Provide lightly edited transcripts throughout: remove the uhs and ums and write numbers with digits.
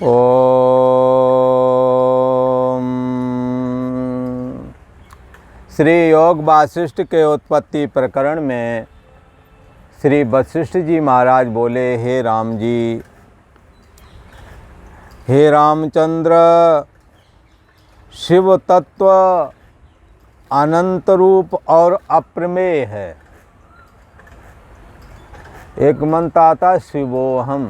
ओम। श्री योग वासिष्ठ के उत्पत्ति प्रकरण में श्री वशिष्ठ जी महाराज बोले, हे राम जी, हे रामचंद्र, शिव तत्व अनंत रूप और अप्रमेय है। एक मंत्र आता शिवोहम,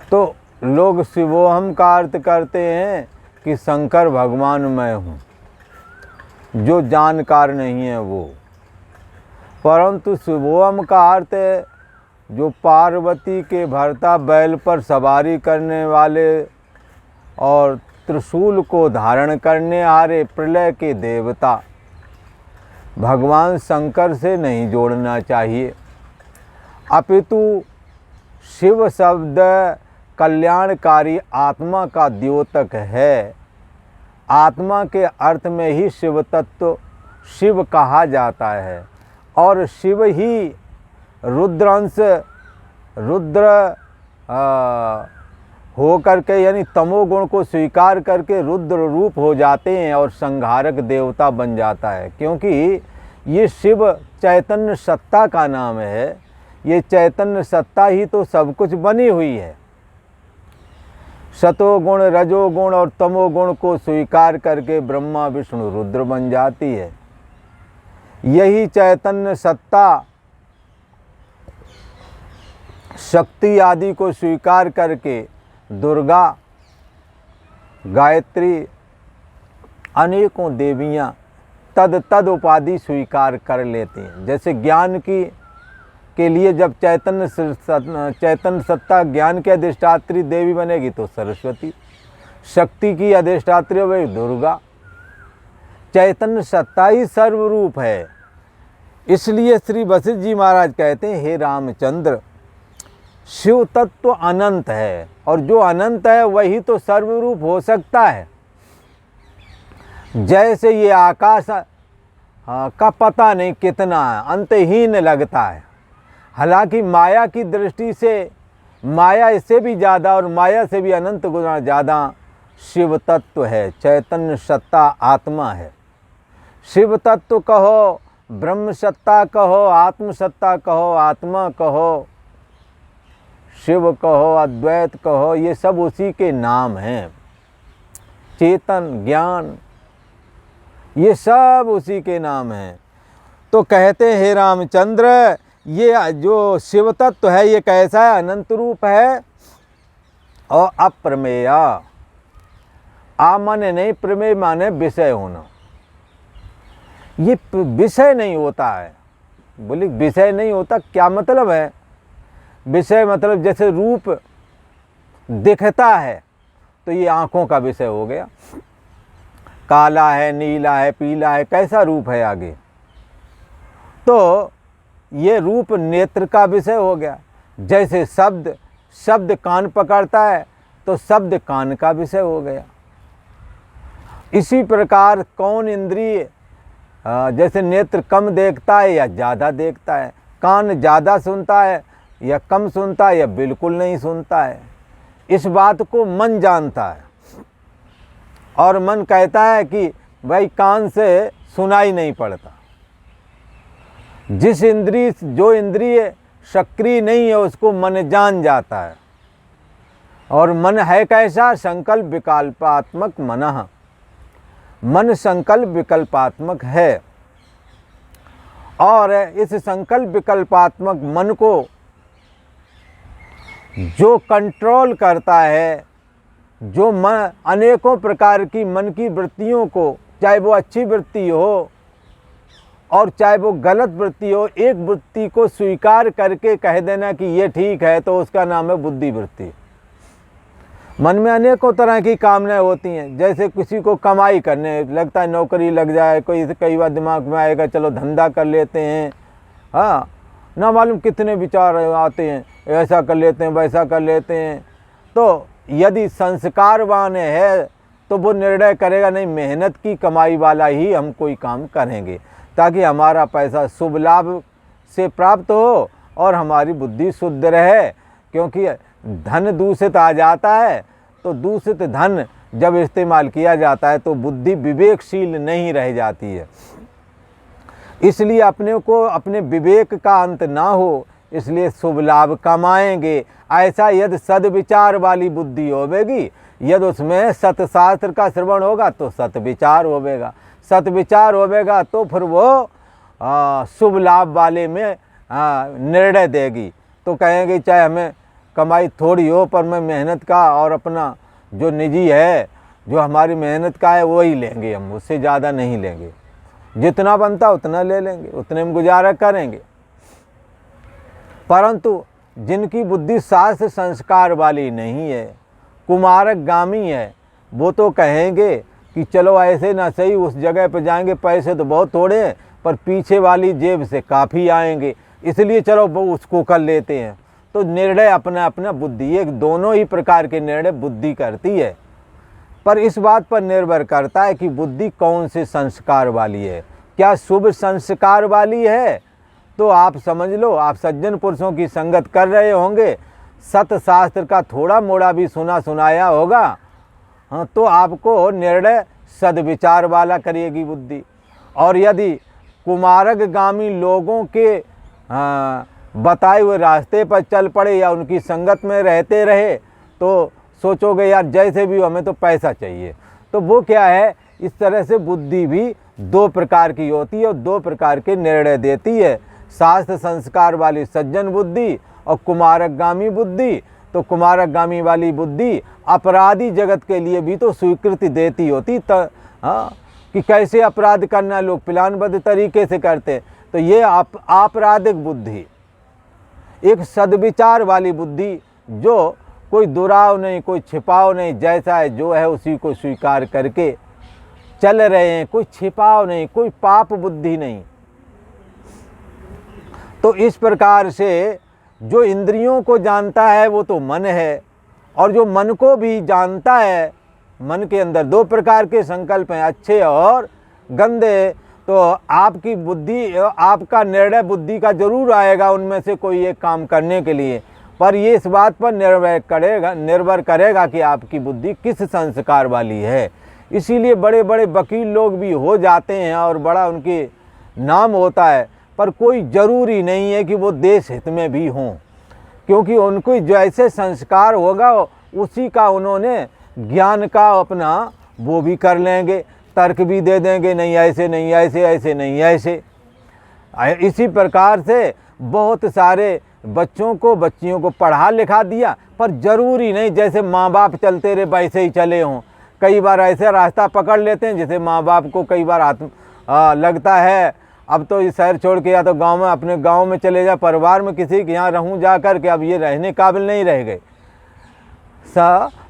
तो लोग शिवोहम का अर्थ करते हैं कि शंकर भगवान मैं हूँ, जो जानकार नहीं है वो। परंतु शिवोहम का अर्थ है जो पार्वती के भरता बैल पर सवारी करने वाले और त्रिशूल को धारण करने आ रहे प्रलय के देवता। भगवान शंकर से नहीं जोड़ना चाहिए, अपितु शिव शब्द कल्याणकारी आत्मा का द्योतक है। आत्मा के अर्थ में ही शिव तत्व शिव कहा जाता है और शिव ही रुद्रांश रुद्र हो करके यानी तमोगुण को स्वीकार करके रुद्र रूप हो जाते हैं और संहारक देवता बन जाता है। क्योंकि ये शिव चैतन्य सत्ता का नाम है, ये चैतन्य सत्ता ही तो सब कुछ बनी हुई है। सतोगुण रजोगुण और तमोगुण को स्वीकार करके ब्रह्मा विष्णु रुद्र बन जाती है। यही चैतन्य सत्ता शक्ति आदि को स्वीकार करके दुर्गा गायत्री अनेकों देवियाँ तद उपाधि स्वीकार कर लेती हैं। जैसे ज्ञान के लिए जब चैतन्य सत्ता ज्ञान के अधिष्ठात्री देवी बनेगी तो सरस्वती, शक्ति की अधिष्ठात्री वही दुर्गा। चैतन्य सत्ता ही सर्वरूप है। इसलिए श्री वशिष्ठ जी महाराज कहते हैं, हे रामचंद्र, शिव तत्व अनंत है और जो अनंत है वही तो सर्वरूप हो सकता है। जैसे ये आकाश का पता नहीं कितना है, अंतहीन लगता है। हालांकि माया की दृष्टि से माया इससे भी ज़्यादा और माया से भी अनंत गुना ज़्यादा शिव तत्व है। चैतन्य सत्ता आत्मा है। शिव तत्व कहो, ब्रह्म सत्ता कहो, आत्म सत्ता कहो, आत्मा कहो, शिव कहो, अद्वैत कहो, ये सब उसी के नाम हैं। चेतन ज्ञान ये सब उसी के नाम हैं। तो कहते हैं, हे रामचंद्र, ये जो शिव तत्व है ये कैसा है? अनंत रूप है और अप्रमेय। माने नहीं, प्रमेय माने विषय होना। ये विषय नहीं होता है। बोले विषय नहीं होता, क्या मतलब है? विषय मतलब जैसे रूप दिखता है तो ये आँखों का विषय हो गया। काला है, नीला है, पीला है, कैसा रूप है आगे, तो ये रूप नेत्र का विषय हो गया। जैसे शब्द कान पकड़ता है तो शब्द कान का विषय हो गया। इसी प्रकार कौन इंद्रिय जैसे नेत्र कम देखता है या ज़्यादा देखता है, कान ज़्यादा सुनता है या कम सुनता है या बिल्कुल नहीं सुनता है, इस बात को मन जानता है। और मन कहता है कि भाई कान से सुनाई नहीं पड़ता। जो इंद्रिय सक्रिय नहीं है उसको मन जान जाता है। और मन है कैसा? संकल्प विकल्पात्मक मनः। मन संकल्प विकल्पात्मक है और इस संकल्प विकल्पात्मक मन को जो कंट्रोल करता है, जो मन अनेकों प्रकार की मन की वृत्तियों को, चाहे वो अच्छी वृत्ति हो और चाहे वो गलत वृत्ति हो, एक वृत्ति को स्वीकार करके कह देना कि ये ठीक है, तो उसका नाम है बुद्धि वृत्ति। मन में अनेकों तरह की कामनाएं होती हैं। जैसे किसी को कमाई करने लगता है, नौकरी लग जाए, कई बार दिमाग में आएगा चलो धंधा कर लेते हैं। हाँ, ना मालूम कितने विचार आते हैं, ऐसा कर लेते हैं, वैसा कर लेते हैं। तो यदि संस्कारवान है तो वो निर्णय करेगा नहीं, मेहनत की कमाई वाला ही हम कोई काम करेंगे ताकि हमारा पैसा शुभ लाभ से प्राप्त हो और हमारी बुद्धि शुद्ध रहे। क्योंकि धन दूषित आ जाता है, तो दूषित धन जब इस्तेमाल किया जाता है तो बुद्धि विवेकशील नहीं रह जाती है। इसलिए अपने को अपने विवेक का अंत ना हो, इसलिए शुभ लाभ कमाएंगे। ऐसा यदि सद्विचार वाली बुद्धि होवेगी, यदि उसमें सतशास्त्र का श्रवण होगा तो सत्विचार होवेगा, सत्विचार होवेगा तो फिर वो शुभ लाभ वाले में निर्णय देगी। तो कहेंगे चाहे हमें कमाई थोड़ी हो पर मैं मेहनत का और अपना जो निजी है, जो हमारी मेहनत का है वही लेंगे, हम उससे ज़्यादा नहीं लेंगे, जितना बनता उतना ले लेंगे, उतने में गुजारा करेंगे। परंतु जिनकी बुद्धि शास्त्र संस्कार वाली नहीं है, कुमारकगामी है, वो तो कहेंगे कि चलो ऐसे ना सही उस जगह पर जाएंगे, पैसे तो बहुत थोड़े हैं पर पीछे वाली जेब से काफ़ी आएंगे, इसलिए चलो वो उसको कर लेते हैं। तो निर्णय अपना अपना बुद्धि, एक दोनों ही प्रकार के निर्णय बुद्धि करती है। पर इस बात पर निर्भर करता है कि बुद्धि कौन से संस्कार वाली है। क्या शुभ संस्कार वाली है तो आप समझ लो, आप सज्जन पुरुषों की संगत कर रहे होंगे, सतशास्त्र का थोड़ा मोड़ा भी सुना सुनाया होगा, हाँ, तो आपको निर्णय सद्विचार वाला करेगी बुद्धि। और यदि कुमारकगामी लोगों के बताए हुए रास्ते पर चल पड़े या उनकी संगत में रहते रहे तो सोचोगे यार जैसे भी हमें तो पैसा चाहिए। तो वो क्या है, इस तरह से बुद्धि भी दो प्रकार की होती है और दो प्रकार के निर्णय देती है, शास्त्र संस्कार वाली सज्जन बुद्धि और कुमारकगामी बुद्धि। तो कुमारकगामी वाली बुद्धि अपराधी जगत के लिए भी तो स्वीकृति देती होती कि कैसे अपराध करना, लोग प्लानबद्ध तरीके से करते। तो ये आपराधिक बुद्धि। एक सद्विचार वाली बुद्धि जो कोई दुराव नहीं, कोई छिपाव नहीं, जैसा है जो है उसी को स्वीकार करके चल रहे हैं, कोई छिपाव नहीं, कोई पाप बुद्धि नहीं। तो इस प्रकार से जो इंद्रियों को जानता है वो तो मन है, और जो मन को भी जानता है, मन के अंदर दो प्रकार के संकल्प हैं, अच्छे और गंदे। तो आपकी बुद्धि, आपका निर्णय बुद्धि का जरूर आएगा उनमें से कोई एक काम करने के लिए, पर ये इस बात पर निर्भर करेगा कि आपकी बुद्धि किस संस्कार वाली है। इसीलिए बड़े बड़े वकील लोग भी हो जाते हैं और बड़ा उनके नाम होता है, पर कोई ज़रूरी नहीं है कि वो देश हित में भी हों, क्योंकि उनको जैसे संस्कार होगा उसी का उन्होंने ज्ञान का अपना वो भी कर लेंगे, तर्क भी दे देंगे, नहीं ऐसे नहीं ऐसे, ऐसे नहीं ऐसे। इसी प्रकार से बहुत सारे बच्चों को बच्चियों को पढ़ा लिखा दिया, पर ज़रूरी नहीं जैसे माँ बाप चलते रहे वैसे ही चले हों। कई बार ऐसे रास्ता पकड़ लेते हैं जैसे माँ बाप को कई बार लगता है अब तो ये शहर छोड़ के या तो गांव में, अपने गांव में चले जा, परिवार में किसी के यहाँ रहूँ जा कर के, अब ये रहने काबिल नहीं रह गए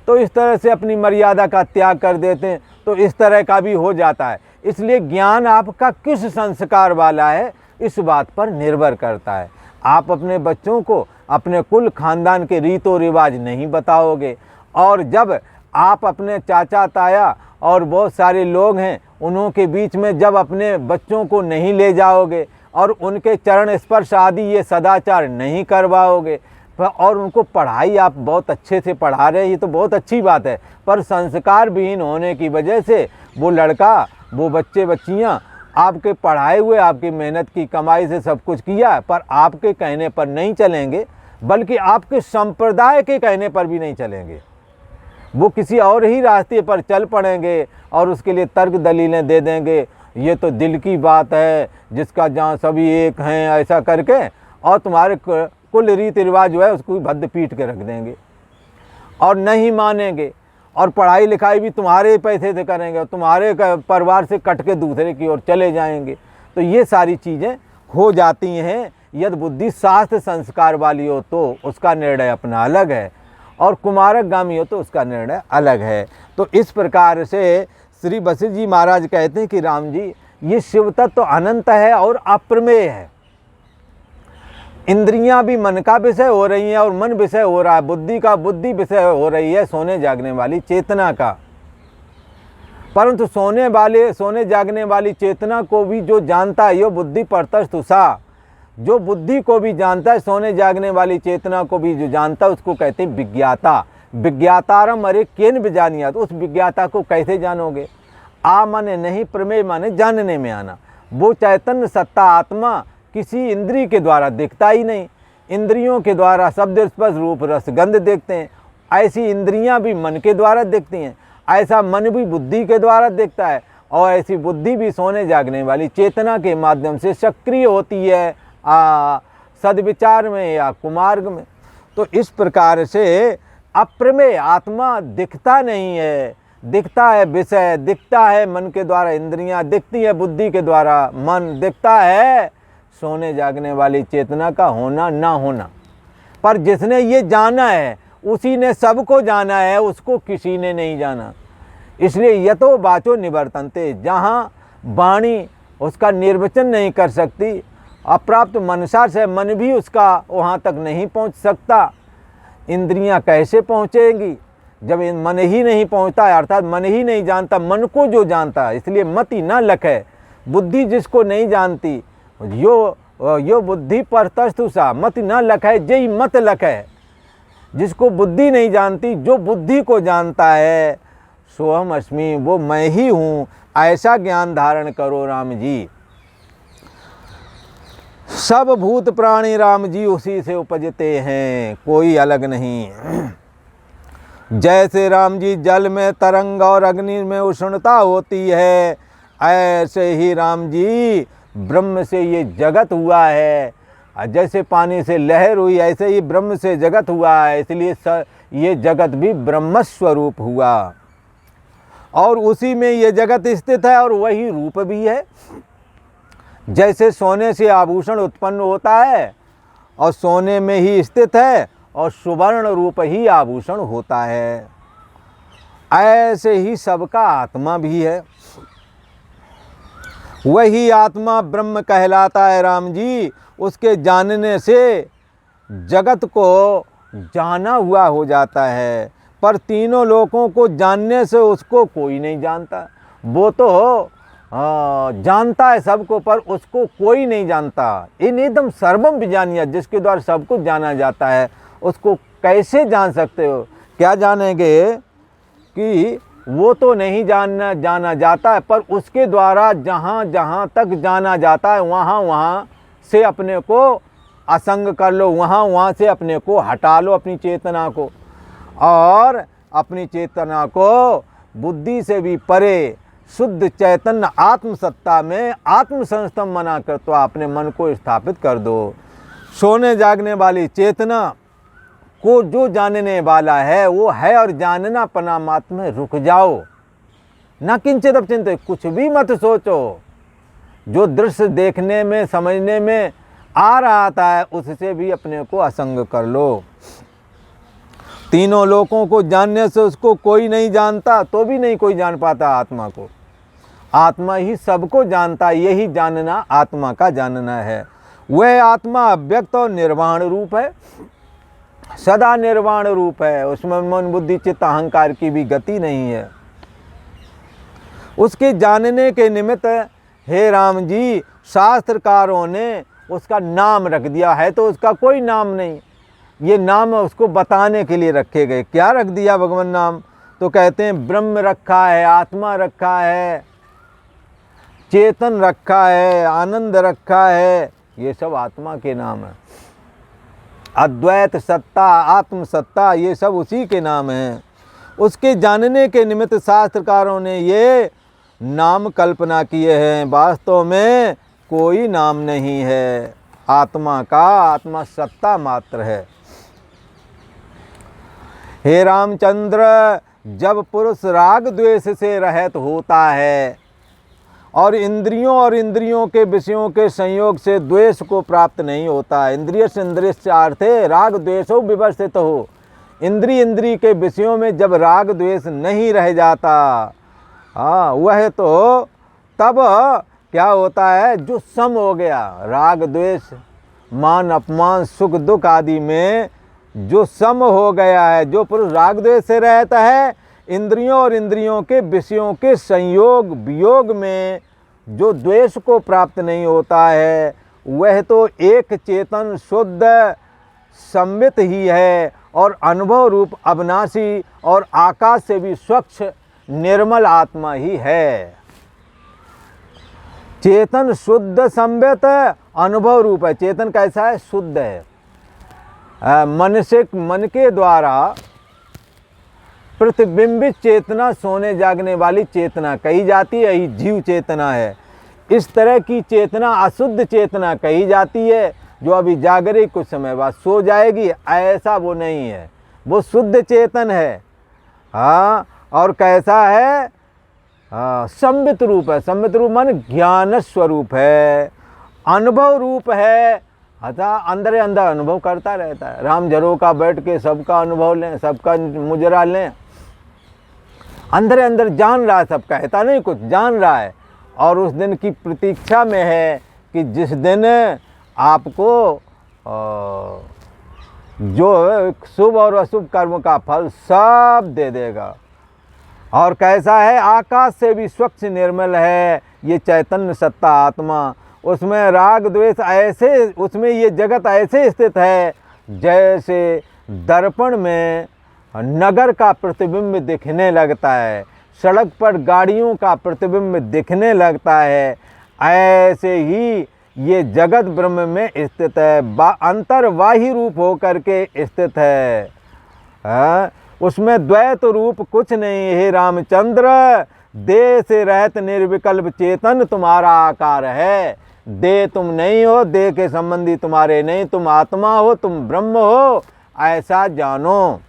तो इस तरह से अपनी मर्यादा का त्याग कर देते हैं। तो इस तरह का भी हो जाता है। इसलिए ज्ञान आपका किस संस्कार वाला है इस बात पर निर्भर करता है। आप अपने बच्चों को अपने कुल खानदान के रीतों रिवाज नहीं बताओगे, और जब आप अपने चाचा ताया और बहुत सारे लोग हैं उन्हों के बीच में जब अपने बच्चों को नहीं ले जाओगे और उनके चरण स्पर्श आदि ये सदाचार नहीं करवाओगे, और उनको पढ़ाई आप बहुत अच्छे से पढ़ा रहे, ये तो बहुत अच्छी बात है, पर संस्कार विहीन होने की वजह से वो लड़का, वो बच्चे बच्चियाँ आपके पढ़ाए हुए, आपकी मेहनत की कमाई से सब कुछ किया, पर आपके कहने पर नहीं चलेंगे, बल्कि आपके संप्रदाय के कहने पर भी नहीं चलेंगे। वो किसी और ही रास्ते पर चल पड़ेंगे और उसके लिए तर्क दलीलें दे देंगे, ये तो दिल की बात है जिसका जहाँ सभी एक हैं, ऐसा करके, और तुम्हारे कुल रीति रिवाज जो है उसको भद्द पीट के रख देंगे और नहीं मानेंगे, और पढ़ाई लिखाई भी तुम्हारे पैसे से करेंगे और तुम्हारे परिवार से कट के दूसरे की ओर चले जाएंगे। तो ये सारी चीज़ें हो जाती हैं। यदि बुद्धि शास्त्र संस्कार वाली हो तो उसका निर्णय अपना अलग है, और कुमारकगामी हो तो उसका निर्णय अलग है। तो इस प्रकार से श्री वशिष्ठ जी महाराज कहते हैं कि राम जी, ये शिव तत्व तो अनंत है और अप्रमेय है। इंद्रियां भी मन का विषय हो रही हैं और मन विषय हो रहा है, बुद्धि विषय हो रही है सोने जागने वाली चेतना का। परंतु सोने जागने वाली चेतना को भी जो जानता है यो बुद्धि परतस्तुषा, जो बुद्धि को भी जानता है, सोने जागने वाली चेतना को भी जो जानता है, उसको कहते हैं विज्ञाता। विज्ञातारम अरे केन विजानियात, उस विज्ञाता को कैसे जानोगे? आ माने नहीं, प्रमेय माने जानने में आना। वो चैतन्य सत्ता आत्मा किसी इंद्रिय के द्वारा दिखता ही नहीं। इंद्रियों के द्वारा शब्द स्पर्श रूप रस गंध देखते हैं, ऐसी इंद्रियां भी मन के द्वारा देखती हैं, ऐसा मन भी बुद्धि के द्वारा देखता है, और ऐसी बुद्धि भी सोने जागने वाली चेतना के माध्यम से सक्रिय होती है सद्विचार में या कुमार्ग में। तो इस प्रकार से अप्रमेय आत्मा दिखता नहीं है, दिखता है विषय, दिखता है मन के द्वारा इंद्रियां, दिखती है बुद्धि के द्वारा मन, दिखता है सोने जागने वाली चेतना का होना ना होना। पर जिसने ये जाना है उसी ने सबको जाना है, उसको किसी ने नहीं जाना। इसलिए यतो वाचो निवर्तन्ते, जहाँ वाणी उसका निर्वचन नहीं कर सकती, अप्राप्त मनसा से मन भी उसका वहाँ तक नहीं पहुँच सकता, इंद्रियां कैसे पहुँचेंगी जब मन ही नहीं पहुँचता है, अर्थात मन ही नहीं जानता, मन को जो जानता है। इसलिए मति न लखे, बुद्धि जिसको नहीं जानती, यो बुद्धि परतस्तु सा, मति न लखे जय मत लखे। जिसको बुद्धि नहीं जानती, जो बुद्धि को जानता है, सोहम अस्मि, वो मैं ही हूँ, ऐसा ज्ञान धारण करो राम जी। सब भूत प्राणी राम जी उसी से उपजते हैं, कोई अलग नहीं। जैसे राम जी जल में तरंग और अग्नि में उष्णता होती है, ऐसे ही राम जी ब्रह्म से ये जगत हुआ है। जैसे पानी से लहर हुई, ऐसे ही ब्रह्म से जगत हुआ है, इसलिए ये जगत भी ब्रह्म स्वरूप हुआ, और उसी में ये जगत स्थित है, और वही रूप भी है। जैसे सोने से आभूषण उत्पन्न होता है और सोने में ही स्थित है, और सुवर्ण रूप ही आभूषण होता है, ऐसे ही सबका आत्मा भी है। वही आत्मा ब्रह्म कहलाता है राम जी। उसके जानने से जगत को जाना हुआ हो जाता है, पर तीनों लोगों को जानने से उसको कोई नहीं जानता। वो तो जानता है सबको, पर उसको कोई नहीं जानता। इन एकदम सर्वम विजानिया, जिसके द्वारा सबको जाना जाता है, उसको कैसे जान सकते हो? क्या जानेंगे कि वो तो नहीं जाना जाता है, पर उसके द्वारा जहाँ जहाँ तक जाना जाता है, वहाँ वहाँ से अपने को असंग कर लो, वहाँ वहाँ से अपने को हटा लो, अपनी चेतना को, और अपनी चेतना को बुद्धि से भी परे शुद्ध चैतन्य आत्मसत्ता में आत्मसंस्तम बना कर तो अपने मन को स्थापित कर दो। सोने जागने वाली चेतना को जो जानने वाला है वो है, और जानना परमात्मा में रुक जाओ, न किंचित अपचिंतित, कुछ भी मत सोचो। जो दृश्य देखने में समझने में आ रहा था, उससे भी अपने को असंग कर लो। तीनों लोगों को जानने से उसको कोई नहीं जानता, तो भी नहीं कोई जान पाता आत्मा को। आत्मा ही सबको जानता, यही जानना आत्मा का जानना है। वह आत्मा अव्यक्त और निर्वाण रूप है, सदा निर्वाण रूप है, उसमें मन बुद्धि चित्त अहंकार की भी गति नहीं है। उसके जानने के निमित्त हे राम जी शास्त्रकारों ने उसका नाम रख दिया है, तो उसका कोई नाम नहीं, ये नाम उसको बताने के लिए रखे गए। क्या रख दिया भगवान नाम? तो कहते हैं ब्रह्म रखा है, आत्मा रखा है, चेतन रखा है, आनंद रखा है, ये सब आत्मा के नाम है। अद्वैत सत्ता, आत्म सत्ता, ये सब उसी के नाम हैं। उसके जानने के निमित्त शास्त्रकारों ने ये नाम कल्पना किए हैं। वास्तव में कोई नाम नहीं है आत्मा का, आत्मा सत्ता मात्र है। हे रामचंद्र, जब पुरुष राग द्वेष से रहित होता है और इंद्रियों के विषयों के संयोग से द्वेष को प्राप्त नहीं होता है, इंद्रिय से इंद्रियार्थे राग द्वेषो विवर्षित हो, इंद्रिय के विषयों में जब राग द्वेष नहीं रह जाता, वह तो तब क्या होता है, जो सम हो गया, राग द्वेष मान अपमान सुख दुख आदि में जो सम हो गया है, जो पुरुष राग द्वेष से रहता है, इंद्रियों के विषयों के संयोग वियोग में जो द्वेष को प्राप्त नहीं होता है, वह तो एक चेतन शुद्ध संवित ही है और अनुभव रूप अविनाशी और आकाश से भी स्वच्छ निर्मल आत्मा ही है। चेतन शुद्ध संवित अनुभव रूप है। चेतन कैसा है? शुद्ध है। मन के द्वारा प्रतिबिंबित चेतना सोने जागने वाली चेतना कही जाती है, यही जीव चेतना है। इस तरह की चेतना अशुद्ध चेतना कही जाती है, जो अभी जाग रही कुछ समय बाद सो जाएगी, ऐसा वो नहीं है, वो शुद्ध चेतन है। हाँ, और कैसा है? संवित रूप है। संवित रूप माने ज्ञान स्वरूप है, अनुभव रूप है। अतः अंदर अंदर अनुभव करता रहता है। राम झरोका बैठ के सबका अनुभव लें, सबका मुजरा लें, अंदर अंदर जान रहा है, सब कहता नहीं कुछ, जान रहा है। और उस दिन की प्रतीक्षा में है कि जिस दिन आपको जो शुभ और अशुभ कर्म का फल सब दे देगा। और कैसा है? आकाश से भी स्वच्छ निर्मल है ये चैतन्य सत्ता आत्मा। उसमें राग द्वेष ऐसे, उसमें ये जगत ऐसे स्थित है जैसे दर्पण में नगर का प्रतिबिंब दिखने लगता है, सड़क पर गाड़ियों का प्रतिबिंब दिखने लगता है। ऐसे ही ये जगत ब्रह्म में स्थित है, अंतर्वाही रूप होकर के स्थित है। उसमें द्वैत रूप कुछ नहीं। हे रामचंद्र, देह से रहत निर्विकल्प चेतन तुम्हारा आकार है। देह तुम नहीं हो, देह के संबंधी तुम्हारे नहीं, तुम आत्मा हो, तुम ब्रह्म हो, ऐसा जानो।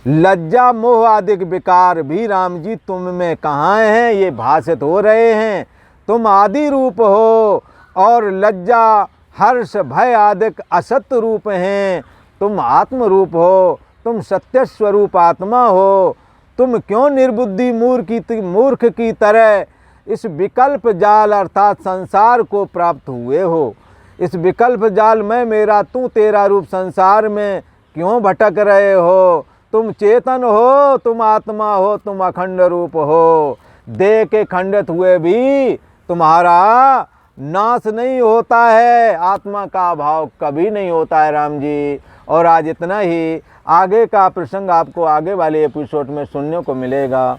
लज्जा मोह आदि विकार भी राम जी तुम में कहाँ हैं? ये भाषित हो रहे हैं। तुम आदि रूप हो और लज्जा हर्ष भय आदि असत्य रूप हैं। तुम आत्म रूप हो, तुम सत्य स्वरूप आत्मा हो। तुम क्यों निर्बुद्धि मूर्ख की तरह इस विकल्प जाल अर्थात संसार को प्राप्त हुए हो? इस विकल्प जाल में मेरा तू तेरा रूप संसार में क्यों भटक रहे हो? तुम चेतन हो, तुम आत्मा हो, तुम अखंड रूप हो। देह के खंडित हुए भी तुम्हारा नाश नहीं होता है, आत्मा का अभाव कभी नहीं होता है राम जी। और आज इतना ही। आगे का प्रसंग आपको आगे वाले एपिसोड में सुनने को मिलेगा।